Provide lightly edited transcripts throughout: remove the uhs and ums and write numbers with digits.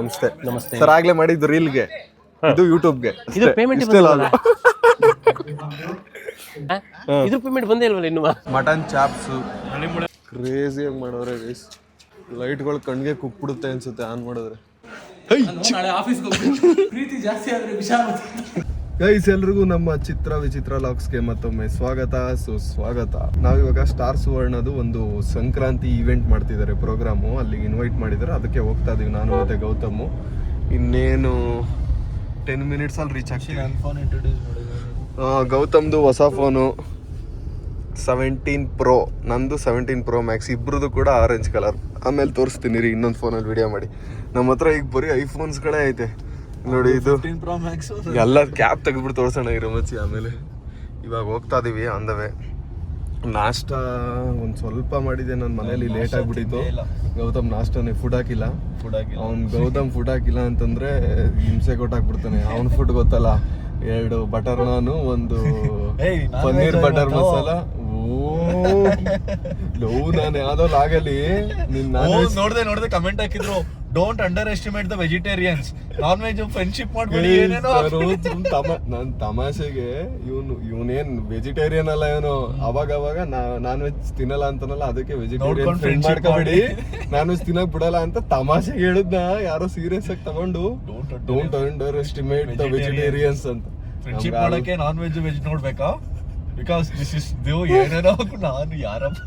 ನಮಸ್ತೆ. ನಮಸ್ತೆ ಸರ್ ಆಗ್ಲೇ ಮಾಡಿದ್ದು ರೀಲ್ಗೆ, ಇದು ಯೂಟ್ಯೂಬ್ಗೆ. ಇದು ಪೇಮೆಂಟ್ ಇದು ಪೇಮೆಂಟ್ ಬಂದೇ ಇಲ್ವಲ್ಲ ಇನ್ನು. ಮಟನ್ ಚಾಪ್ಸು ಕ್ರೇಜಿಯಾಗಿ ಮಾಡೋರೆ ಗೈಸ್. ಲೈಟ್ಗಳು ಕಣ್ಗೆ ಕುಕ್ಬಿಡುತ್ತೆ ಅನ್ಸುತ್ತೆ ಆನ್ ಮಾಡಿದ್ರೆ. ಗೈಸ್ ಎಲ್ರಿಗೂ ನಮ್ಮ ಚಿತ್ರ ವಿಚಿತ್ರ ಲಾಕ್ಸ್ಗೆ ಮತ್ತೊಮ್ಮೆ ಸ್ವಾಗತ ಸುಸ್ವಾಗತ. ನಾವಿವಾಗ ಸ್ಟಾರ್ ಸುವರ್ಣದು ಒಂದು ಸಂಕ್ರಾಂತಿ ಈವೆಂಟ್ ಮಾಡ್ತಿದ್ದಾರೆ ಪ್ರೋಗ್ರಾಮು, ಅಲ್ಲಿಗೆ ಇನ್ವೈಟ್ ಮಾಡಿದ್ದಾರೆ. ಅದಕ್ಕೆ ಹೋಗ್ತಾ ಇದೀವಿ ನಾನು ಮತ್ತೆ ಗೌತಮ್. ಇನ್ನೇನು 10 minutes ಅಲ್ಲಿ ರೀಚ್ ಆಗ್ತೀವಿ. ಗೌತಮ್ದು ಹೊಸ ಫೋನು 17 Pro, ನಂದು 17 Pro Max, ಇಬ್ರದ್ದು ಕೂಡ ಆರೆಂಜ್ ಕಲರ್. ಆಮೇಲೆ ತೋರಿಸ್ತೀನಿ ರೀ ಇನ್ನೊಂದು ಫೋನಲ್ಲಿ ವಿಡಿಯೋ ಮಾಡಿ. ನಮ್ಮ ಹತ್ರ ಈಗ ಬರೀ ಐಫೋನ್ಸ್ಗಳೇ ಐತೆ ನೋಡಿ. ಇದು ಎಲ್ಲ ಕ್ಯಾಪ್ ತೆಗೆದ್ಬಿಟ್ಟು ತೋರಿಸೋಣ ಇರೋ ಮಚ್ಚಿ. ಆಮೇಲೆ ಇವಾಗ ಹೋಗ್ತಾ ಇದೀವಿ ಆನ್ ದ ವೇ. ನಾಷ್ಟ ಒಂದು ಸ್ವಲ್ಪ ಮಾಡಿದೆ, ನನ್ನ ಮನೇಲಿ ಲೇಟ್ ಆಗಿಬಿಟ್ಟಿತ್ತು. ಗೌತಮ್ ನಾಷ್ಟನೇ ಫುಡ್ ಹಾಕಿಲ್ಲ. ಗೌತಮ್ ಫುಡ್ ಹಾಕಿಲ್ಲ ಅಂತಂದ್ರೆ ಹಿಂಸೆ ಕೊಟ್ಟಾಕ್ಬಿಡ್ತಾನೆ. ಅವ್ನ ಫುಡ್ ಗೊತ್ತಲ್ಲ, 2 ಬಟರ್ ನಾನು, ಒಂದು ಪನ್ನೀರ್ ಬಟರ್ ಮಸಾಲ. ನಾನು ಯಾವ್ದೋ ಲಾಗಲ್ಲಿ ನೋಡ್ದೆ ಕಮೆಂಟ್ ಹಾಕಿದ್ರು, don't underestimate the vegetarians, non veg friendship ಮಾಡ್ಬೇಡಿ. ನನ್ ತಮಾಷೆಗೆ ಇವನೇನ್ ವೆಜಿಟೇರಿಯನ್ ಅಲ್ಲ, ಇವನು ಅವಾಗ ನಾನ್ ವೆಜ್ ತಿನ್ನಲ್ಲ ಅಂತಾನಲ್ಲ, ಅದಕ್ಕೆ ವೆಜಿಟೇರಿಯನ್ ಫ್ರೆಂಡ್ ಮಾಡ್ಕೊಬೇಡಿ, ನಾನ್ ವೆಜ್ ತಿನ್ನಕ್ ಬಿಡಲ್ಲ ಅಂತ ತಮಾಷೆಗೆ ಹೇಳಿದ್ನ. ಯಾರೋ ಸೀರಿಯಸ್ ಆಗಿ ತಗೊಂಡು don't underestimate the vegetarians ಅಂತ. ಫ್ರೆಂಡ್ಶಿಪ್ ಮಾಡಕ್ಕೆ ನಾನ್ ವೆಜ್ ನೋಡ್ಬೇಕಾ? ಬಿಕಾಸ್ ದಿಸ್ ಇಸ್ ಏನೇನೋ. ನಾನು ಯಾರಪ್ಪ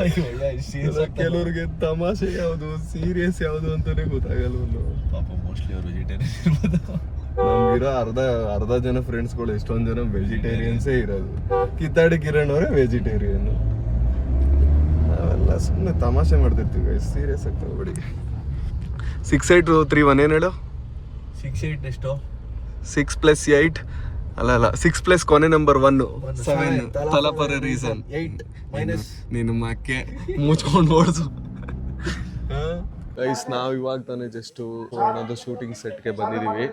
ಕೆಲವ್ರಿಗೆ ತಮಾಷೆ ಯಾವ್ದು ಸೀರಿಯಸ್ ಯಾವ್ದು ಅಂತಾನೆ ಗೊತ್ತಾಗಲ್ಲ. ಪಾಪ ಮೋಸ್ಟ್ಲಿ ಅವ್ರು ವೆಜಿಟೇರಿಯನ್ ಇರ್ಬೋದು. ನಮ್ಗಿರೋ ಅರ್ಧ ಜನ ಫ್ರೆಂಡ್ಸ್ಗಳು ಎಷ್ಟೊಂದ್ ಜನ ವೆಜಿಟೇರಿಯನ್ಸೇ ಇರೋದು. ಕಿತ್ತಾಡಿ ಕಿರಣ್ ಅವರೇ ವೆಜಿಟೇರಿಯನ್. ನಾವೆಲ್ಲ ಸುಮ್ಮನೆ ತಮಾಷೆ ಮಾಡ್ತಿರ್ತೀವಿ, ಸೀರಿಯಸ್ ಆಗಿ ತಗೋಬೇಡಿ. 6831 ಏನ್ ಹೇಳು? 68 ಎಷ್ಟು? 6 + 8 ಅಲ್ಲ 6 + ಕೊನೆ ನಂಬರ್ 1 7 ತಲಾ ಫಾರ್ ಎ ರೀಸನ್. 8 ಮೈನಸ್ ನೀನು ಮಕ್ಕೆ ಮುಚ್ಕೊಂಡು ನೋಡ್ಸು. ಗೈಸ್ ನಾವು ಇವಾಗ ತಾನೇ ಜಸ್ಟ್ ಅನ್ನೋದು ಶೂಟಿಂಗ್ ಸೆಟ್ಗೆ ಬಂದಿದ್ದೀವಿ.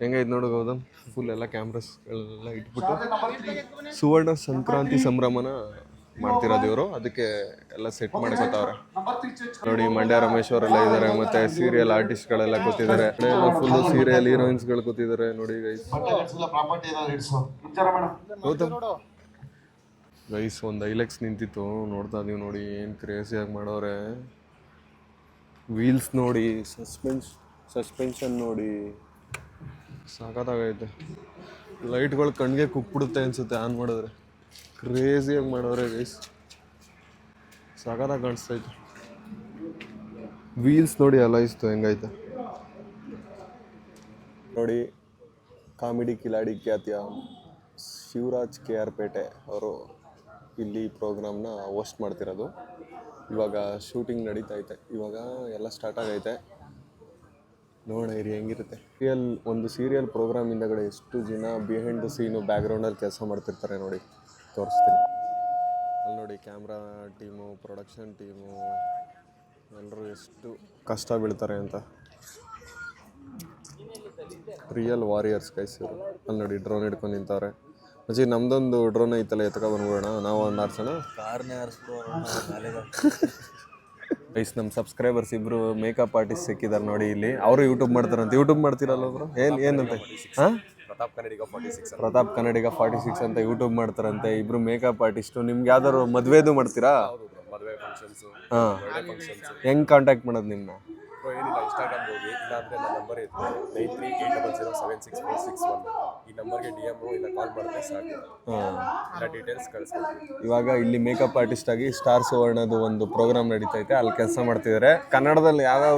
ಹೆಂಗೈತೆ ನೋಡು ಗೌತಮ್, ಫುಲ್ ಎಲ್ಲ ಕ್ಯಾಮ್ರಾಸ್ಗಳೆಲ್ಲ ಇಟ್ಬಿಟ್ಟು ಸುವರ್ಣ ಸಂಕ್ರಾಂತಿ ಸಂಭ್ರಮನ ಮಾಡ್ತಿರೋದು ಇವರು. ಅದಕ್ಕೆ ಎಲ್ಲ ಸೆಟ್ ಮಾಡ್ಕೋತಾವ್ರೆ ನೋಡಿ. ಮಂಡ್ಯ ರಮೇಶ್ ಅವರೆಲ್ಲ ಇದ್ದಾರೆ, ಮತ್ತೆ ಸೀರಿಯಲ್ ಆರ್ಟಿಸ್ಟ್ಗಳೆಲ್ಲ ಕೂತಿದ್ದಾರೆ. ಫುಲ್ ಸೀರಿಯಲ್ ಹೀರೋಯಿನ್ಸ್ಗಳು ಕೂತಿದ್ದಾರೆ ನೋಡಿ ಗೈಸ್. ಗೈಸ್ ಒಂದು ಐಲೆಕ್ಸ್ ನಿಂತಿತ್ತು, ನೋಡ್ತಾ ಇದೀವಿ ನೋಡಿ. ಏನು ಕ್ರೇಜಿಯಾಗಿ ಮಾಡೋರೆ. ವೀಲ್ಸ್ ನೋಡಿ, ಸಸ್ಪೆನ್ಷನ್ ನೋಡಿ, ಸಾಕಾಗೈತೆ. ಲೈಟ್ಗಳು ಕಣ್ಗೆ ಕುಕ್ಬಿಡುತ್ತೆ ಅನ್ಸುತ್ತೆ ಆನ್ ಮಾಡಿದ್ರೆ. ಕ್ರೇಜಿಯಾಗಿ ಮಾಡೋರೆ ಗೈಸ್, ಸಾಕಾಗಿ ಕಾಣಿಸ್ತೈತೆ. ವೀಲ್ಸ್ ನೋಡಿ ಅಲಾಯಿಸ್ತು ಹೆಂಗೈತೆ ನೋಡಿ. ಕಾಮಿಡಿ ಕಿಲಾಡಿ ಖ್ಯಾತಿಯ ಶಿವರಾಜ್ KR ಪೇಟೆ ಅವರು ಇಲ್ಲಿ ಪ್ರೋಗ್ರಾಮ್ನ ಹೋಸ್ಟ್ ಮಾಡ್ತಿರೋದು. ಇವಾಗ ಶೂಟಿಂಗ್ ನಡೀತೈತೆ, ಇವಾಗ ಎಲ್ಲ ಸ್ಟಾರ್ಟ್ ಆಗೈತೆ. ನೋಡೋಣ ಇರಿ ಹೆಂಗಿರುತ್ತೆ. ಒಂದು ಸೀರಿಯಲ್ ಪ್ರೋಗ್ರಾಮ್ ಇಂದಗಡೆ ಎಷ್ಟು ಜನ ಬಿಹೈಂಡ್ ದ ಸೀನು ಬ್ಯಾಕ್ಗ್ರೌಂಡಲ್ಲಿ ಕೆಲಸ ಮಾಡ್ತಿರ್ತಾರೆ ನೋಡಿ, ತೋರಿಸ್ತೀನಿ. ಅಲ್ಲಿ ನೋಡಿ ಕ್ಯಾಮ್ರಾ ಟೀಮು, ಪ್ರೊಡಕ್ಷನ್ ಟೀಮು ಎಲ್ಲರೂ ಎಷ್ಟು ಕಷ್ಟ ಬೀಳ್ತಾರೆ ಅಂತ. ರಿಯಲ್ ವಾರಿಯರ್ಸ್ ಗೈಸ್ ಇವರು. ಅಲ್ಲಿ ನೋಡಿ ಡ್ರೋನ್ ಹಿಡ್ಕೊಂಡು ನಿಂತವ್ರೆ. ಅಜ್ಜಿ ನಮ್ದೊಂದು ಡ್ರೋನ್ ಐತಲ್ಲ, ಎತ್ಕೊ ಬಂದ್ಬಿಡೋಣ, ನಾವು ಒಂದು ಆರ್ಸೋಣ. ಗೈಸ್ ನಮ್ಮ ಸಬ್ಸ್ಕ್ರೈಬರ್ಸ್ ಇಬ್ರು ಮೇಕಪ್ ಆರ್ಟಿಸ್ಟ್ ಸಿಕ್ಕಿದ್ದಾರೆ ನೋಡಿ ಇಲ್ಲಿ. ಅವರು ಯೂಟ್ಯೂಬ್ ಮಾಡ್ತಾರಂತೆ. ಯೂಟ್ಯೂಬ್ ಮಾಡ್ತಿರಲ್ಲ ಒಬ್ರು, ಏನಂತೆ? ಹಾಂ, ಪ್ರತಾಪ್ ಕನ್ನಡಿಗ 46 ಅಂತ ಯೂಟ್ಯೂಬ್ ಮಾಡ್ತಾರಂತೆ. ಇಬ್ರು ಮೇಕಪ್ ಆರ್ಟಿಸ್ಟು. ನಿಮ್ಗೆ ಯಾವ್ದಾದ್ರು ಮದುವೆದು ಮಾಡ್ತೀರಾ? ಹಾಂ, ಹೆಂಗೆ ಕಾಂಟ್ಯಾಕ್ಟ್ ಮಾಡೋದು ನಿಮ್ಮನ್ನ? ಏನಿಲ್ಲ, ಇನ್ಸ್ಟಾಗ್ರಾಮ್ ಹೋಗಿ, ಇಲ್ಲಾಂದರೆ ನನ್ನ ನಂಬರ್ ಇತ್ತು 9380076461. ಈ ನಂಬರ್ಗೆ DM ಇಲ್ಲ ಕಾಲ್ ಮಾಡಿದ್ರೆ ಸಾಕು. ಎಲ್ಲ ಡೀಟೇಲ್ಸ್ ಕಳಿಸ್ಕೊಡ್ತೀನಿ. ಇವಾಗ ಇಲ್ಲಿ ಮೇಕಪ್ ಆರ್ಟಿಸ್ಟ್ ಆಗಿ ಸ್ಟಾರ್ ಸುವರ್ಣದು ಒಂದು ಪ್ರೋಗ್ರಾಮ್ ನಡೀತೈತೆ, ಅಲ್ಲಿ ಕೆಲಸ ಮಾಡ್ತಿದ್ದಾರೆ. ಕನ್ನಡದಲ್ಲಿ ಯಾವ್ಯಾವ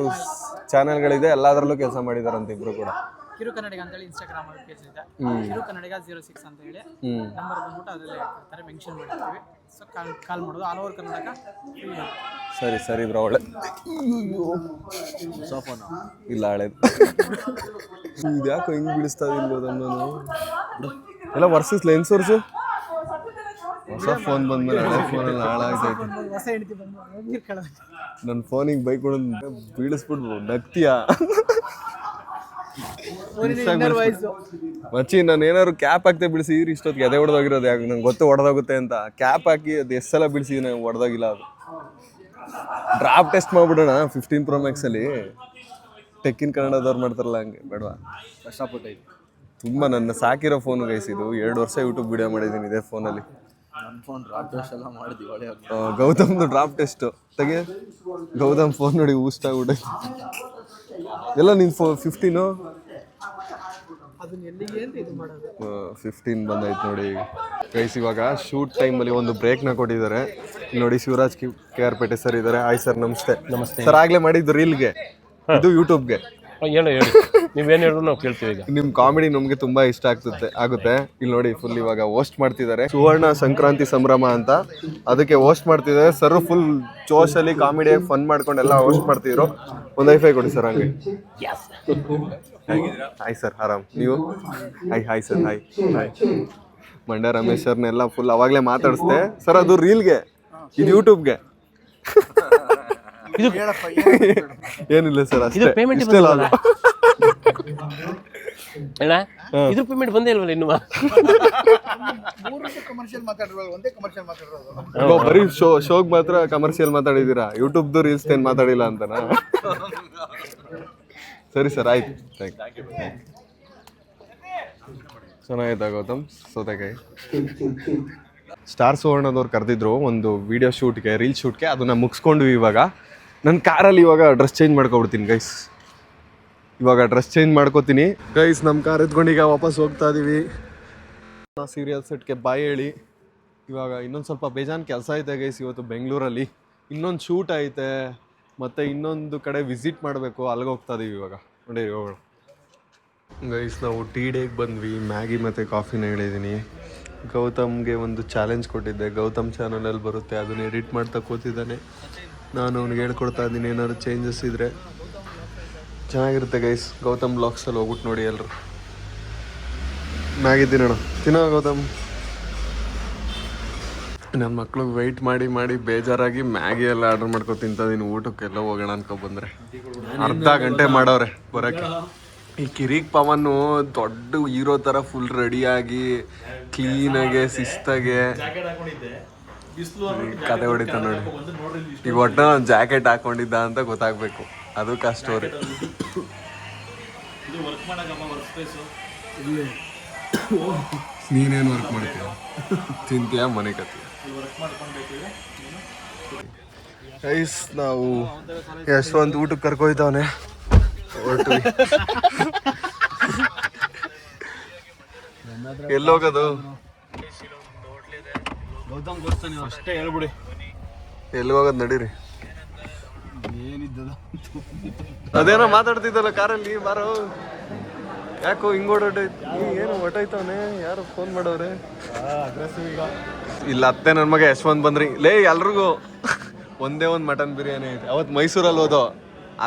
ಚಾನೆಲ್ಗಳಿದೆ ಎಲ್ಲದರಲ್ಲೂ ಕೆಲಸ ಮಾಡಿದಾರಂತ ಇಬ್ರು ಕೂಡ. ಕಿರು ಕನ್ನಡಿಗ ಅಂತೇಳಿ ಇನ್ಸ್ಟಾಗ್ರಾಮ್ ಪೇಜ್ ಇದೆ, ಕಿರು ಕನ್ನಡಿಗ 06 ಅಂತ ಹೇಳಿ ನಂಬರ್ ಬಂದ್ಬಿಟ್ಟು ಅದರಲ್ಲಿ ಹಾಕಿರ್ತಾರೆ, ಮೆನ್ಷನ್ ಮಾಡಿರ್ತೀವಿ. ಸೊ ಕಾಲ್ ಮಾಡೋದು. All over Karnataka. ಸರಿ ಬ್ರೋ, ಒಳ್ಳೆ ಇಲ್ಲ ಹಳೇದು. ಇದು ಯಾಕೋ ಹಿಂಗೆ ಬಿಡಿಸ್ತಾ ಇಲ್ವೋ ನಾನು ಎಲ್ಲ ವರ್ಸಸ್ ಲೆನ್ಸ್ ವರ್ಸು. ಹೊಸ ಫೋನ್ ಬಂದ್ಮೇಲೆ ಹಳೆ ಫೋನಲ್ಲಿ ಹಾಳಾಗ್ತೈತೆ. ನನ್ನ ಫೋನಿಗೆ ಬೈಕ್ ಕೊಡೋದು ಬೀಳಿಸ್ಬಿಡ್ಬೋದು, ನಗ್ತೀಯಾ? ಮಚ್ಚಿ ನಾನು ಏನಾದ್ರು ಕ್ಯಾಪ್ ಹಾಕ್ತೆ ಬಿಡಿಸಿದ್ರಿ ಇಷ್ಟೊತ್ತಿಗೆ ಎದೆ ಹೊಡೆದೋಗಿರೋದು. ಯಾಕೆ ನಂಗೆ ಗೊತ್ತು ಹೊಡೆದೋಗುತ್ತೆ ಅಂತ. ಕ್ಯಾಪ್ ಹಾಕಿ ಅದು ಎಷ್ಟು ಸಲ ಬಿಡಿಸಿದ್ದೀನಿ, ಹೊಡೆದೋಗಿಲ್ಲ. ಅದು ಡ್ರಾಪ್ ಟೆಸ್ಟ್ ಮಾಡ್ಬಿಡೋಣ 15 Pro Max ಅಲ್ಲಿ. ಟೆಕ್ಕಿನ್ ಕನ್ನಡದವ್ರು ಮಾಡ್ತಾರಲ್ಲ ಹಂಗೆ ಬೇಡವಾ? ಕಷ್ಟಪಟ್ಟೈತಿ. ತುಂಬ ನನ್ನ ಸಾಕಿರೋ ಫೋನು ಗೈಸ್ ಇದು. 2 ವರ್ಷ ಯೂಟ್ಯೂಬ್ ವಿಡಿಯೋ ಮಾಡಿದ್ದೀನಿ ಇದೇ ಫೋನಲ್ಲಿ. ನನ್ನ ಫೋನ್ ಡ್ರಾಪ್ ಟೆಸ್ಟ್ ಎಲ್ಲ ಮಾಡಿದ್ವಿ ಒಳ್ಳೆ. ಗೌತಮ್ದು ಡ್ರಾಪ್ ಟೆಸ್ಟು ತೆಗೆ. ಗೌತಮ್ ಫೋನ್ ನೋಡಿ ಊಸ್ಟ್ ಆಗ್ಬಿಟ್ಟೈತೆ ಎಲ್ಲ. ನಿನ್ನ 15 ಅದನ್ನ ಎಲ್ಲಿಗೆ ಅಂತ ಇದು ಮಾಡೋದು. 15 ಬಂದೈತೆ ನೋಡಿ ಗೈಸ್. ಇವಾಗ ಶೂಟ್ ಟೈಮಲ್ಲಿ ಒಂದು ಬ್ರೇಕ್ನ ಕೊಟ್ಟಿದ್ದಾರೆ. ನೋಡಿ ಶಿವರಾಜ್ KR ಪೇಟೆ ಸರ್ ಇದ್ದಾರೆ. ಹಾಯ್ ಸರ್, ನಮಸ್ತೆ. ನಮಸ್ತೆ ಸರ್ ಆಗಲೇ ಮಾಡಿದ್ದು ರೀಲ್ಗೆ, ಇದು ಯೂಟ್ಯೂಬ್ಗೆ. ಹೇಳಿ ನೀವೇನು ಹೇಳಿದ್ರು ನಾವು ಕೇಳ್ತೀವಿ. ಈಗ ನಿಮ್ ಕಾಮಿಡಿ ನಮ್ಗೆ ತುಂಬಾ ಇಷ್ಟ ಆಗುತ್ತೆ. ಇಲ್ಲಿ ನೋಡಿ ಫುಲ್ ಇವಾಗ ಹೋಸ್ಟ್ ಮಾಡ್ತಿದ್ದಾರೆ. ಸುವರ್ಣ ಸಂಕ್ರಾಂತಿ ಸಂಭ್ರಮ ಅಂತ, ಅದಕ್ಕೆ ಹೋಸ್ಟ್ ಮಾಡ್ತಿದ್ದಾರೆ ಸರ್. ಫುಲ್ ಜೋಶಲ್ಲಿ ಕಾಮಿಡಿಯಾಗಿ ಫನ್ ಮಾಡ್ಕೊಂಡೆಲ್ಲ ಹೋಸ್ಟ್ ಮಾಡ್ತಿದ್ರು. ಒಂದು ಹೈ-ಫೈ ಕೊಡಿ ಸರ್ ಹಂಗೆ. ಹಾಯ್ ಸರ್, ಆರಾಮ್ ನೀವು? Hi sir. Hi. Mandya Ramesh ಸರ್ನೆಲ್ಲ ಫುಲ್ ಅವಾಗಲೇ ಮಾತಾಡಿಸ್ದೆ ಸರ್. ಅದು ರೀಲ್ಗೆ, ಇದು ಯೂಟ್ಯೂಬ್ಗೆ. ಏನಿಲ್ಲ ಸರ್, ಇದು ಅಷ್ಟೇ. ಪೇಮೆಂಟ್ ಇಷ್ಟೆಲ್ಲ ಅಲ್ಲ. ಅಣ್ಣ ಇದ್ರ ಪೇಮೆಂಟ್ ಬಂದೇ ಇಲ್ವಲ್ಲ ಇನ್ನು? ಬರೀ ಶೋಗ್ ಮಾತ್ರ ಕಮರ್ಷಿಯಲ್ ಮಾತಾಡಿದೀರಾ, ಯೂಟ್ಯೂಬ್ದು ರೀಲ್ಸ್ ಏನ್ ಮಾತಾಡಿಲ್ಲ ಅಂತನಾ? ಸರಿ ಸರ್, ಆಯ್ತು. Thank you. ಚೆನ್ನಾಗಿತ್ತ ಗೌತಮ್ ಸೌತೆಕಾಯಿ. ಸ್ಟಾರ್ ಸುವರ್ಣದವ್ರು ಕರೆದಿದ್ರು ಒಂದು ವಿಡಿಯೋ ಶೂಟ್ಗೆ, ರೀಲ್ ಶೂಟ್ಗೆ. ಅದನ್ನ ಮುಗಿಸ್ಕೊಂಡ್ವಿ. ಇವಾಗ ನನ್ನ ಕಾರಲ್ಲಿ ಇವಾಗ ಡ್ರೆಸ್ ಚೇಂಜ್ ಮಾಡ್ಕೊಬಿಡ್ತೀನಿ ಗೈಸ್. ಇವಾಗ ಡ್ರೆಸ್ ಚೇಂಜ್ ಮಾಡ್ಕೋತೀನಿ ಗೈಸ್. ನಮ್ಮ ಕಾರ್ ಎತ್ಕೊಂಡು ಈಗ ವಾಪಸ್ ಹೋಗ್ತಾ ಇದೀವಿ. ಸೀರಿಯಲ್ ಸೆಟ್ಗೆ ಬಾಯ್ ಹೇಳಿ. ಇವಾಗ ಇನ್ನೊಂದು ಸ್ವಲ್ಪ ಬೇಜಾನ್ ಕೆಲಸ ಐತೆ ಗೈಸ್ ಇವತ್ತು ಬೆಂಗಳೂರಲ್ಲಿ. ಇನ್ನೊಂದು ಶೂಟ್ ಐತೆ, ಮತ್ತು ಇನ್ನೊಂದು ಕಡೆ ವಿಸಿಟ್ ಮಾಡಬೇಕು. ಅಲ್ಲಿಗೆ ಹೋಗ್ತಾ ಇದೀವಿ ಇವಾಗ. ನೋಡಿ ಹೋಗೋಣ ಗೈಸ್. ನಾವು ಟೀ ಡೇಗೆ ಬಂದ್ವಿ. ಮ್ಯಾಗಿ ಮತ್ತು ಕಾಫಿನ ಹೇಳಿದ್ದೀನಿ. ಗೌತಮ್ಗೆ ಒಂದು ಚಾಲೆಂಜ್ ಕೊಟ್ಟಿದ್ದೆ. ಗೌತಮ್ ಚಾನಲಲ್ಲಿ ಬರುತ್ತೆ, ಅದನ್ನ ಎಡಿಟ್ ಮಾಡ್ತಾ ಕೂತಿದ್ದಾನೆ. ನಾನು ಅವ್ನಿಗೆ ಹೇಳ್ಕೊಡ್ತಾ ಇದ್ದೀನಿ. ಏನಾದ್ರು ಚೇಂಜಸ್ ಇದ್ದರೆ ಚೆನ್ನಾಗಿರುತ್ತೆ ಗೈಸ್. ಗೌತಮ್ ಬ್ಲಾಗ್ಸಲ್ಲಿ ಹೋಗ್ಬಿಟ್ಟು ನೋಡಿ ಎಲ್ಲರೂ. ಮ್ಯಾಗಿ ತಿನ್ನೋ ಗೌತಮ್. ನನ್ನ ಮಕ್ಳಿಗೆ ವೆಯ್ಟ್ ಮಾಡಿ ಬೇಜಾರಾಗಿ ಮ್ಯಾಗಿ ಎಲ್ಲ ಆರ್ಡರ್ ಮಾಡ್ಕೊ ತಿಂತಿದ್ದೀನಿ. ಊಟಕ್ಕೆಲ್ಲ ಹೋಗೋಣ ಅನ್ಕೊ ಬಂದರೆ ಅರ್ಧ ಗಂಟೆ ಮಾಡವ್ರೆ ಬರೋಕ್ಕೆ. ಈ ಕಿರಿಕ್ ಪವನು ದೊಡ್ಡ ಹೀರೋ ಥರ ಫುಲ್ ರೆಡಿಯಾಗಿ ಕ್ಲೀನಾಗೆ ಶಿಸ್ತಾಗೆ ಕತೆ ಹೊಡಿತ ನೋಡಿ. ಈಗ ಒಟ್ಟು ನಾನು ಜಾಕೆಟ್ ಹಾಕೊಂಡಿದ್ದ ಅಂತ ಗೊತ್ತಾಗಬೇಕು. ಅದು ಕಷ್ಟ ಸ್ಟೋರಿ. ನೀನೇನು ವರ್ಕ್ ಮಾಡ್ತೀಯ? ತಿಂತೀಯ, ಮನೆ ಕತ್ತೀಯ. ಗೈಸ್ ನಾವು ಯಶವಂತ್ ಊಟಕ್ಕೆ ಕರ್ಕೊಯ್ತವನೆ. ಹೊರಟು ಎಲ್ಲೋಗೋದು? ಅಷ್ಟೇ ಹೇಳ್ಬಿಡಿ. ಎಲ್ಲಿ ಹೋಗೋದು ನಡೀರಿ. ಅದೇನೋ ಮಾತಾಡ್ತಿದ್ದಲ್ಲ ಕಾರಲ್ಲಿ, ಬಾರೋ. ಯಾಕೋ ಹಿಂಗ್ ಓಡಾಟೈತಿ? ಏನು ಹೊಟ್ಟೈತವನೆ? ಯಾರು ಫೋನ್ ಮಾಡೋರೆ? ಇಲ್ಲ ಅತ್ತೆ ನನ್ನ ಮಗ ಯಶವಂತ್ ಬಂದ್ರಿ. ಲೇ ಎಲ್ರಿಗೂ ಒಂದೇ ಒಂದು ಮಟನ್ ಬಿರಿಯಾನಿ ಐತೆ. ಅವತ್ತು ಮೈಸೂರಲ್ಲಿ ಹೋದೋ,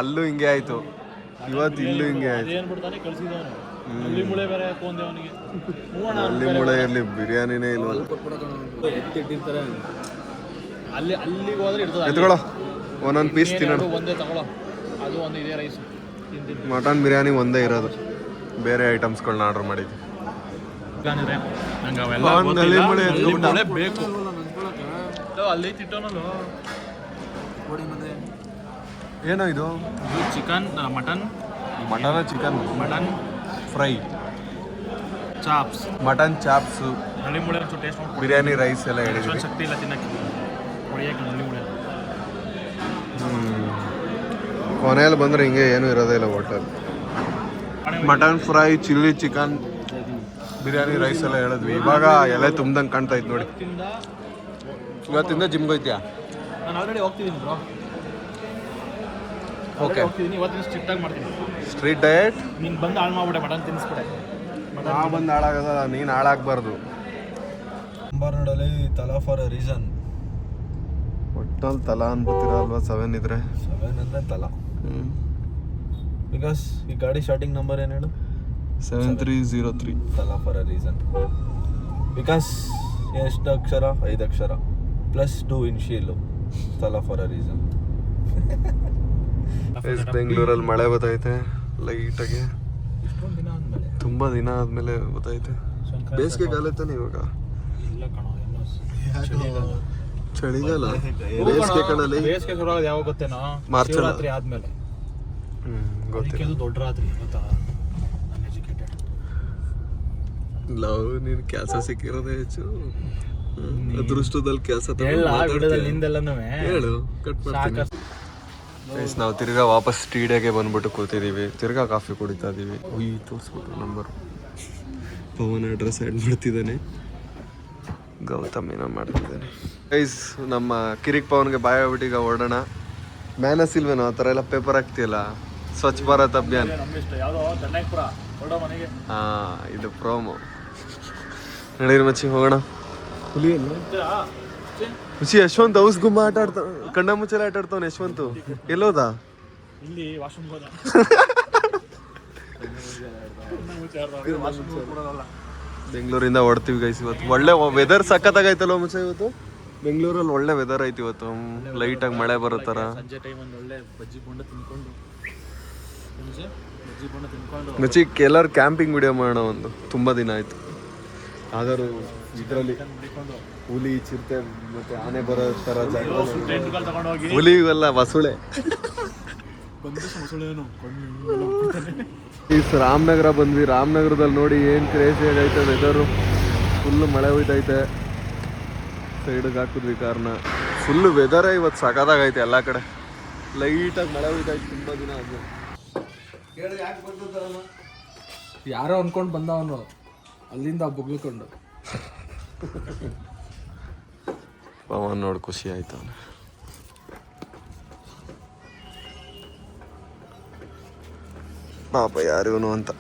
ಅಲ್ಲೂ ಹಿಂಗೆ ಆಯ್ತು. ಇವತ್ತು ಇಲ್ಲೂ ಹಿಂಗೆ ಆಯ್ತು. ಅಲ್ಲಿ ಮುಳೆ ಇರಲಿ, ಬಿರಿಯಾನಿನೇ ಇಲ್ವಲ್ಲ. ಎತ್ಕೊಳ್ಳೋ, ಒಂದೊಂದು ಪೀಸ್ ತಿನ್ನೋಣ. ಮಟನ್ ಬಿರಿಯಾನಿ ಒಂದೇ ಇರೋದು, ಬೇರೆ ಐಟಮ್ಸ್ಗಳನ್ನ ಆರ್ಡರ್ ಮಾಡಿದ್ವಿ. ಏನೋ ಇದು chicken, mutton mutton fry, chops, mutton chops, ನಳ್ಳಿ ಮುಳೆ ಒಂಚೂರು ಟೇಸ್ಟ್ ಮಾಡಿ. ಬಿರಿಯಾನಿ ರೈಸ್ ಎಲ್ಲ ಹೇಳಿದ್ವಿ. ಶಕ್ತಿ ಇಲ್ಲ ತಿನ್ನಕ್ಕೆ, ಹೊಡಿಯಕ್ಕೆ ನಳ್ಳಿ ಮುಳೆ. ಕೊನೆಯಲ್ಲಿ ಬಂದರೆ ಹಿಂಗೆ ಏನೂ ಇರೋದೇ ಇಲ್ಲ hotel. Mutton fry, chilli chicken, biryani rice ಎಲ್ಲ ಹೇಳಿದ್ವಿ. ಇವಾಗ ಎಲೆ ತುಂಬ್ದಂಗೆ ಕಾಣ್ತಾ ಇತ್ತು ನೋಡಿ. ಇವತ್ತಿಂದ ಜಿಮ್ಗೆ ಹೋಯ್ತೀಯಾ? ನಾನು ಆಲ್ರೆಡಿ ಹೋಗ್ತಿದ್ದೀನಿ ಬ್ರೋ. ಓಕೆ, ಇವತ್ತಿನ ಸ್ಟ್ರಿಕ್ಟಾಗಿ ಮಾಡ್ತೀನಿ. Street diet. ನೀನು ಬಂದು ಹಾಳು ಮಾಡ್ಬಿಟ್ಟೆ, ಮಟನ್ ತಿನ್ನಿಸ್ಬಿಟ್ಟೆ. ನಾ ಬಂದು ಹಾಳಾಗೋದ, ನೀನು ಹಾಳಾಗಬಾರ್ದು. ನೋಡಲಿ ತಲಾ ಫಾರ್ ಅ ರೀಸನ್. ಒಟ್ಟಲ್ಲಿ ತಲಾ ಅನ್ಬೋತೀರ ಅಲ್ವಾ? 7 ಇದ್ರೆ 7 ಅಂದರೆ ತಲಾ. ಬಿಕಾಸ್ ಈ ಗಾಡಿ ಸ್ಟಾರ್ಟಿಂಗ್ ನಂಬರ್ ಏನು ಹೇಳು? 7303. ತಲಾ ಫಾರ್ ಅ ರೀಸನ್. ಬಿಕಾಸ್ ಎಷ್ಟು ಅಕ್ಷರ? 5 ಅಕ್ಷರ ಪ್ಲಸ್ 2 ಇನ್ಶಿಯಲ್ಲು. ತಲಾ ಫಾರ್ ಅ ರೀಸನ್. ಬೆಂಗಳೂರಲ್ಲಿ ಮಳೆ ಬರ್ತೈತೆ ಲೈಟಾಗಿ. ತುಂಬ ದಿನ ಆದಮೇಲೆ ಗೊತ್ತೈತೆ. ಬೇಸಿಗೆ ಕಾಲ ತಾನೆ ಇವಾಗ. ಚಳಿಗಾಲ, ಬೇಸಿಗೆ ಕಾಲದಲ್ಲಿ ಬೇಸಿಗೆ ಶುರು ಆಗೋದು ಯಾವಾಗ ಗೊತ್ತೇನೋ? ಮಾರ್ಚ್ ರಾತ್ರಿ ಆದ್ಮೇಲೆ. ಗೊತ್ತಿಲ್ಲ. ಅದು ದೊಡ್ಡ ರಾತ್ರಿ ಗೊತ್ತಾ, ಅನ್ಎಜುಕೇಟೆಡ್. ಲವ್ ನೀನು ಕೆಲಸ ಸಿಕ್ಕಿರೋದೇ ಹೆಚ್ಚು. ಅದೃಷ್ಟದಲ್ಲಿ ಕೆಲಸ ನಿಂದೆಲ್ಲನೂ ಹೇಳು, ಕಟ್ ಮಾಡ್ತೀನಿ. ನಾವು ತಿರ್ಗಾ ವಾಪಸ್ ಸ್ಟುಡಿಯೋಗೆ ಬಂದ್ಬಿಟ್ಟು ಕೂತಿದ್ದೀವಿ. ತಿರ್ಗಾ ಕಾಫಿ ಕುಡಿತಾ ಇದೀವಿ. ತೋರಿಸ್ಬಿಟ್ಟು ನಂಬರ್. ಪವನ್ ಅಡ್ರೆಸ್ ಆ್ಯಡ್ ಮಾಡ್ತಿದ್ದಾನೆ, ಗೌತಮ್ ಏನೋ ಮಾಡ್ತಿದ್ದಾನೆ. ಗೈಸ್ ನಮ್ಮ ಕಿರಿಕ್ ಪವನ್ಗೆ ಬಾಯ್ ಆಗ್ಬಿಟ್ಟು ಈಗ ಹೊರಡೋಣ. ಮ್ಯಾನಸ್ ಇಲ್ವೇನೋ ಆ ಥರ ಎಲ್ಲ ಪೇಪರ್ ಹಾಕ್ತಿಯಲ್ಲ, ಸ್ವಚ್ಛ ಭಾರತ್ ಅಭಿಯಾನ್. ಇದು ಪ್ರೋಮೋ. ನಡೀರಿ ಮಚ್ಚಿ ಹೋಗೋಣ. ಹುಸಿ ಯಶವಂತ್ ಔಸ್ ಗುಮ್ಮ ಆಟ ಆಡ್ತಾವ, ಕಣ್ಣ ಮುಚ್ಚಲ ಆಟ ಆಡ್ತಾವನ ಯಶವಂತು. ಎಲ್ಲೋದ? ಬೆಂಗಳೂರಿಂದ ಹೊಡ್ತೀವಿ ಗೈಸ್ ಇವತ್ತು. ಒಳ್ಳೆ ವೆದರ್ ಸಖತ್ತಾಗೈತಲ್ಲ ಮುಚ್ಚ ಇವತ್ತು. ಬೆಂಗಳೂರಲ್ಲಿ ಒಳ್ಳೆ ವೆದರ್ ಐತಿ ಇವತ್ತು. ಲೈಟಾಗಿ ಮಳೆ ಬರೋ ಥರ. ಸಂಜೆ ಟೈಮಲ್ಲಿ ಒಳ್ಳೆ ಬಜ್ಜಿ ಬೋಂಡ ತಿನ್ಕೊಂಡು ಮುಚ್ಚಿ ಎಲ್ಲರೂ ಕ್ಯಾಂಪಿಂಗ್ ವಿಡಿಯೋ ಮಾಡೋಣ ಒಂದು. ತುಂಬ ದಿನ ಆಯ್ತು. ಆದರೂ ಇದರಲ್ಲಿ ಹುಲಿ, ಚಿರತೆ ಮತ್ತೆ ಆನೆ ಬರೋ ಥರ ಜಾಗ. ಹುಲಿ ಇವೆಲ್ಲ ಮಸುಳೆ. ಈ ರಾಮನಗರ ಬಂದ್ವಿ. ರಾಮನಗರದಲ್ಲಿ ನೋಡಿ ಏನು ಕ್ರೇಜಿ ಆಗೈತೆ ವೆದರು. ಫುಲ್ಲು ಮಳೆ ಹೋಯ್ತೈತೆ. ಸೈಡಿಗೆ ಹಾಕಿದ್ವಿ ಕಾರ್ನ. ಫುಲ್ಲು ವೆದರೇ ಇವತ್ತು ಸಖತ್ತಾಗೈತೆ ಎಲ್ಲ ಕಡೆ. ಲೈಟಾಗಿ ಮಳೆ ಹೋಯ್ತೈತೆ ತುಂಬ ದಿನ ಆದ್ಮೇಲೆ. ಯಾರೋ ಅನ್ಕೊಂಡು ಬಂದವನು ಅಲ್ಲಿಂದ ಬೊಗ್ಲಿಕೊಂಡು. ಪವನ್ ನೋಡಿ ಖುಷಿ ಆಯ್ತು ಅವನು. ಪಾಪ ಯಾರಿವನು ಅಂತ.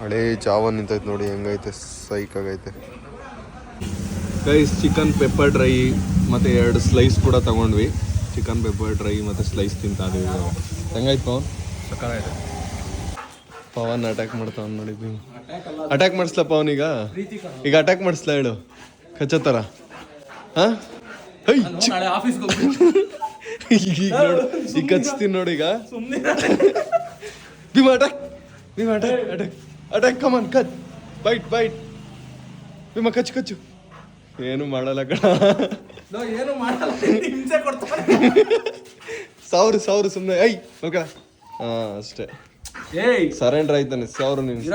ಹಳೇ ಚಾವನ್ ನಿಂತೈತೆ ನೋಡಿ ಹೆಂಗೈತೆ, ಸೈಕಾಗೈತೆ. ಗೈಸ್ ಚಿಕನ್ ಪೆಪ್ಪರ್ ಡ್ರೈ ಮತ್ತು 2 ಸ್ಲೈಸ್ ಕೂಡ ತಗೊಂಡ್ವಿ. ಚಿಕನ್ ಪೆಪ್ಪರ್ ಡ್ರೈ ಮತ್ತು ಸ್ಲೈಸ್ ತಿಂತಾ ಇದೀವಿ. ಹೆಂಗಾಯ್ತು ಪವನ್? ಸಕ್ಕತ್ತಾಗಿದೆ. ಪವನ್ ಅಟ್ಯಾಕ್ ಮಾಡ್ತಾವ ನೋಡಿದ್ವಿ. ಅಟ್ಯಾಕ್ ಮಾಡಿಸ್ಲಾ ಪವನ್? ಈಗ ಅಟ್ಯಾಕ್ ಮಾಡಿಸ್ಲಾ ಹೇಳು, ಕಚ್ಚತ್ತಾರ. ಹಾಂ ಈಗ ನೋಡು, ಈಗ ಕಚ್ತೀನಿ ನೋಡಿ. ಈಗ Bheema attack, Bheema attack, attack, attack, come on ಕಚ್, ಬೈಟ್ ಬೈಟ್. ಭೀಮ ಕಚ್ಚು ಕಚ್ಚು. ಏನು ಮಾಡಲ್ಲ ಕಣ, ಏನು ಮಾಡಲ್ಲ, ಹಿಂಸೆ ಕೊಡ್ತಾರೆ. ಸಾವಿರ ಸುಮ್ಮನೆ. ಐ ಓಕೆ ಹಾಂ ಅಷ್ಟೇ. ಸರೆಂಡರ್ ಆಯ್ತಾನೆ 1000 ನಿಮಿಷ.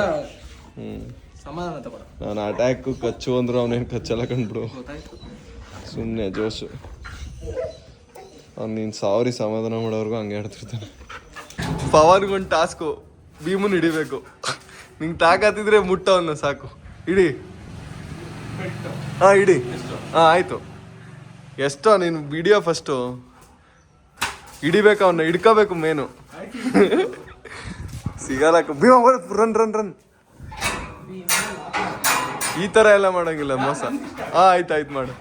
ಸಮಾಧಾನ ತಗೋಣ. ನಾನು ಅಟ್ಯಾಕು ಕಚ್ಚು ಅಂದ್ರು ಅವನೇನು ಕಚ್ಚಲ್ಲ ಕಂಡ್ಬಿಡು, ಸುಮ್ಮನೆ ಜೋಶು. ಅವ್ನು ನೀನು ಸಮಾಧಾನ ಮಾಡೋರ್ಗು ಹಂಗೆ ಆಡ್ತಿರ್ತಾನೆ. ಪವನ್ಗೊಂದು ಟಾಸ್ಕು, ಭೀಮನ್ ಹಿಡಿಬೇಕು. ನಿಂಗೆ ತಾಕತ್ತಿದ್ರೆ ಮುಟ್ಟವನ್ನ ಸಾಕು, ಇಡಿ. ಹಾಂ ಇಡಿ. ಹಾಂ ಆಯಿತು. ಎಷ್ಟೋ ನೀನು ವಿಡಿಯೋ ಫಸ್ಟು ಹಿಡಿಬೇಕು, ಅವನ್ನ ಹಿಡ್ಕೋಬೇಕು ಮೇನು. ಸಿಗಲ್ಲ ಭೀಮ. Run run run. ಈ ಥರ ಎಲ್ಲ ಮಾಡೋಂಗಿಲ್ಲ ಮೋಸ. ಹಾಂ ಆಯ್ತು ಮಾಡು.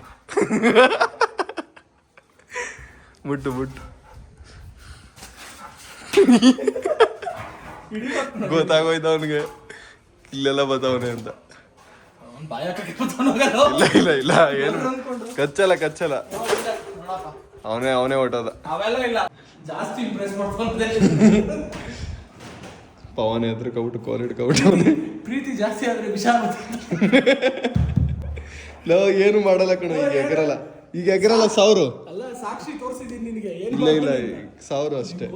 ಮುಟ್ಟು ಗೊತ್ತಾಗೋಯ್ತು ಅವನಿಗೆ ಇಲ್ಲೆಲ್ಲ ಬತ್ತವನೆ ಅಂತ. ಇಲ್ಲ ಏನು ಕಚ್ಚಲ್ಲ. ಅವನೇ ಹೊಟ್ಟೋದ. ಪವನ್ ಎದ್ರ ಕೌಟು ಕೋಲ್ ಹಿಡ್ಕೊಬಿಟ್ಟು ಅವನೇ. ಪ್ರೀತಿ ಜಾಸ್ತಿ ಆದ್ರೆ ವಿಷ ಏನು ಮಾಡಲ್ಲ ಕಣ. ಈಗ ಎಗರಲ್ಲ 1000. ಅಲ್ಲ ಸಾಕ್ಷಿ ತೋರಿಸಿದೀನಿ ನಿನಗೆ. ಇಲ್ಲ 1000 ಅಷ್ಟೇ.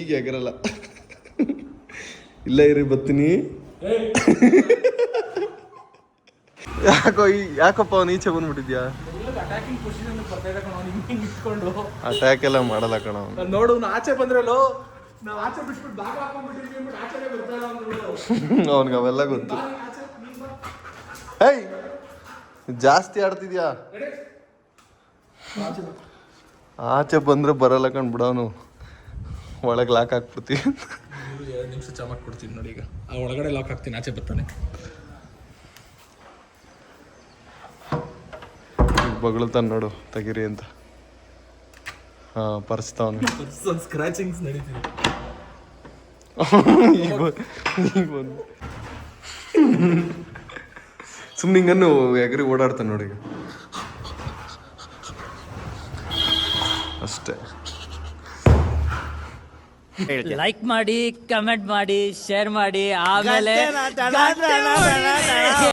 ಈಗ ಎಗರಲ್ಲ. ಇಲ್ಲ ಇರಿ ಬರ್ತೀನಿ. ಯಾಕಪ್ಪ ಅವ್ನು ಈಚೆ ಬಂದ್ಬಿಟ್ಟಿದ್ಯಾ? ಅಟ್ಯಾಕ್ ಎಲ್ಲ ಮಾಡಲ್ಲ ಕಣ ಅವ್ನು. ನೋಡು ಆಚೆ ಬಂದ್ರಲ್ಲೋ, ಅವನ್ಗೆ ಅವೆಲ್ಲ ಗೊತ್ತು. ಹೇಯ್ ಜಾಸ್ತಿ ಆಡ್ತಿದ್ಯಾ? ಆಚೆ ಬಂದ್ರೆ ಬರಲ್ಲ ಕಣ್ ಅವನು. ಒಳಗೆ ಲಾಕ್ ಹಾಕ್ಬಿಡ್ತೀವಿ. 2 ನಿಮಿಷ ಚಮಕ್ ಕೊಡ್ತೀನಿ ನೋಡಿ. ಈಗ ಆ ಒಳಗಡೆ ಲಾಕ್ ಹಾಕ್ತೀನಿ, ಆಚೆ ಬರ್ತಾನೆ. ಬಗಳ್ತಾನೆ ನೋಡು, ತೆಗಿರಿ ಅಂತ. ಹಾಂ ಪರ್ಸ್ತಾವನು. ಸ್ಕ್ರಾಚಿಂಗ್ಸ್ ನಡೀತಿದೆ. ಈಗ ಬಂದು ಸುಮ್ಮನೆ ಹಿಂಗನ್ನು ಎಗರಿ ಓಡಾಡ್ತಾನೆ ನೋಡಿ. ಈಗ ಅಷ್ಟೇ. ಲೈಕ್ ಮಾಡಿ, ಕಮೆಂಟ್ ಮಾಡಿ, ಶೇರ್ ಮಾಡಿ, ಆಮೇಲೆ